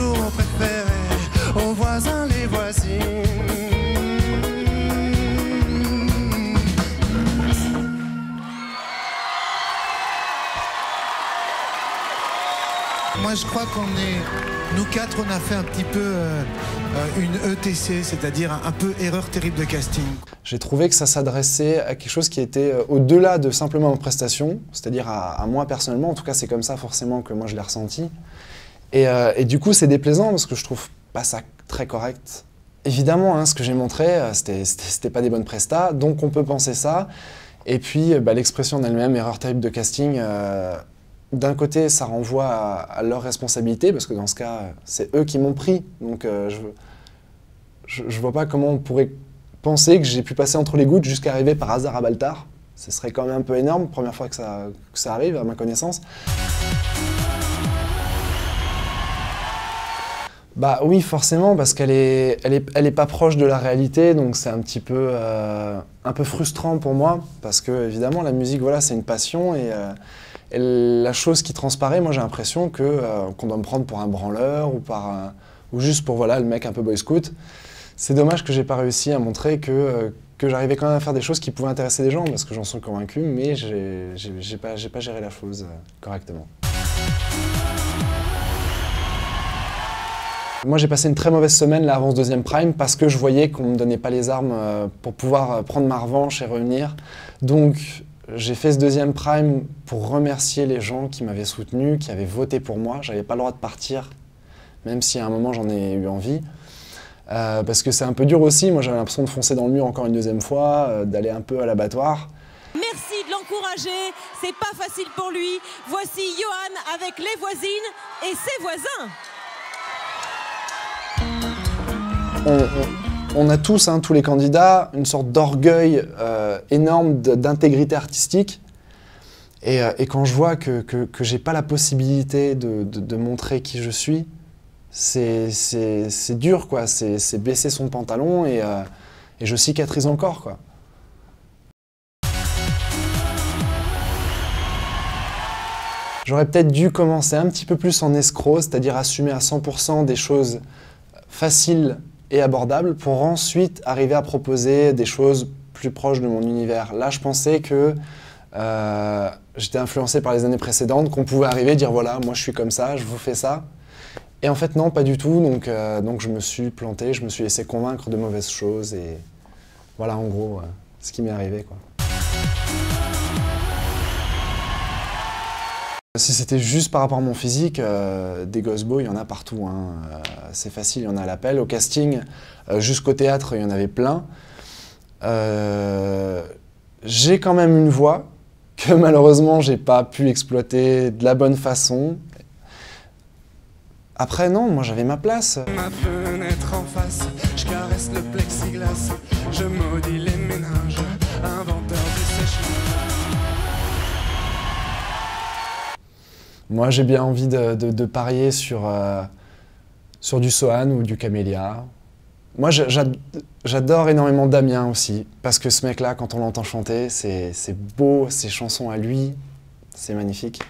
toujours préféré aux voisins, les voisines. Moi je crois qu'on est, nous quatre on a fait un petit peu une ETC, c'est-à-dire un peu erreur terrible de casting. J'ai trouvé que ça s'adressait à quelque chose qui était au-delà de simplement ma prestation, c'est-à-dire à moi personnellement, en tout cas c'est comme ça forcément que moi je l'ai ressenti. Et du coup c'est déplaisant parce que je trouve pas ça très correct. Évidemment, hein, ce que j'ai montré, c'était pas des bonnes prestats, donc on peut penser ça. Et puis l'expression en elle-même, erreur terrible de casting, d'un côté ça renvoie à leur responsabilité, parce que dans ce cas c'est eux qui m'ont pris, donc je vois pas comment on pourrait penser que j'ai pu passer entre les gouttes jusqu'à arriver par hasard à Baltar. Ce serait quand même un peu énorme, première fois que ça arrive à ma connaissance. Bah oui, forcément, parce qu'elle est pas proche de la réalité, donc c'est un petit peu, un peu frustrant pour moi, parce que évidemment la musique, voilà, c'est une passion, et la chose qui transparaît, moi j'ai l'impression qu'on doit me prendre pour un branleur, ou juste pour voilà, le mec un peu boy scout. C'est dommage que j'ai pas réussi à montrer que j'arrivais quand même à faire des choses qui pouvaient intéresser les gens, parce que j'en suis convaincu, mais j'ai pas géré la chose correctement. Moi j'ai passé une très mauvaise semaine là avant ce deuxième prime parce que je voyais qu'on ne me donnait pas les armes pour pouvoir prendre ma revanche et revenir. Donc j'ai fait ce deuxième prime pour remercier les gens qui m'avaient soutenu, qui avaient voté pour moi. J'avais pas le droit de partir, même si à un moment j'en ai eu envie. Parce que c'est un peu dur aussi, moi j'avais l'impression de foncer dans le mur encore une deuxième fois, d'aller un peu à l'abattoir. Merci de l'encourager, c'est pas facile pour lui. Voici Johan avec les voisines et ses voisins. On a tous, hein, tous les candidats, une sorte d'orgueil énorme d'intégrité artistique. Et quand je vois que j'ai pas la possibilité de montrer qui je suis, c'est dur, quoi. C'est baisser son pantalon et je cicatrise encore, quoi. J'aurais peut-être dû commencer un petit peu plus en escroc, c'est-à-dire assumer à 100% des choses faciles et abordables pour ensuite arriver à proposer des choses plus proches de mon univers. Là, je pensais que j'étais influencé par les années précédentes, qu'on pouvait arriver et dire voilà, moi je suis comme ça, je vous fais ça. Et en fait non, pas du tout, donc je me suis planté, je me suis laissé convaincre de mauvaises choses et voilà en gros ce qui m'est arrivé, quoi. Si c'était juste par rapport à mon physique, des gosses beaux, il y en a partout, hein. C'est facile, il y en a à l'appel. Au casting, jusqu'au théâtre, il y en avait plein. J'ai quand même une voix que malheureusement, j'ai pas pu exploiter de la bonne façon. Après, non, moi j'avais ma place. Ma fenêtre en face, je caresse le plexiglas, je maudis les ménages, inventeur du sèche-linge. Moi, j'ai bien envie de parier sur du Sohan ou du Camélia. Moi, j'adore énormément Damien aussi, parce que ce mec-là, quand on l'entend chanter, c'est beau, ses chansons à lui, c'est magnifique.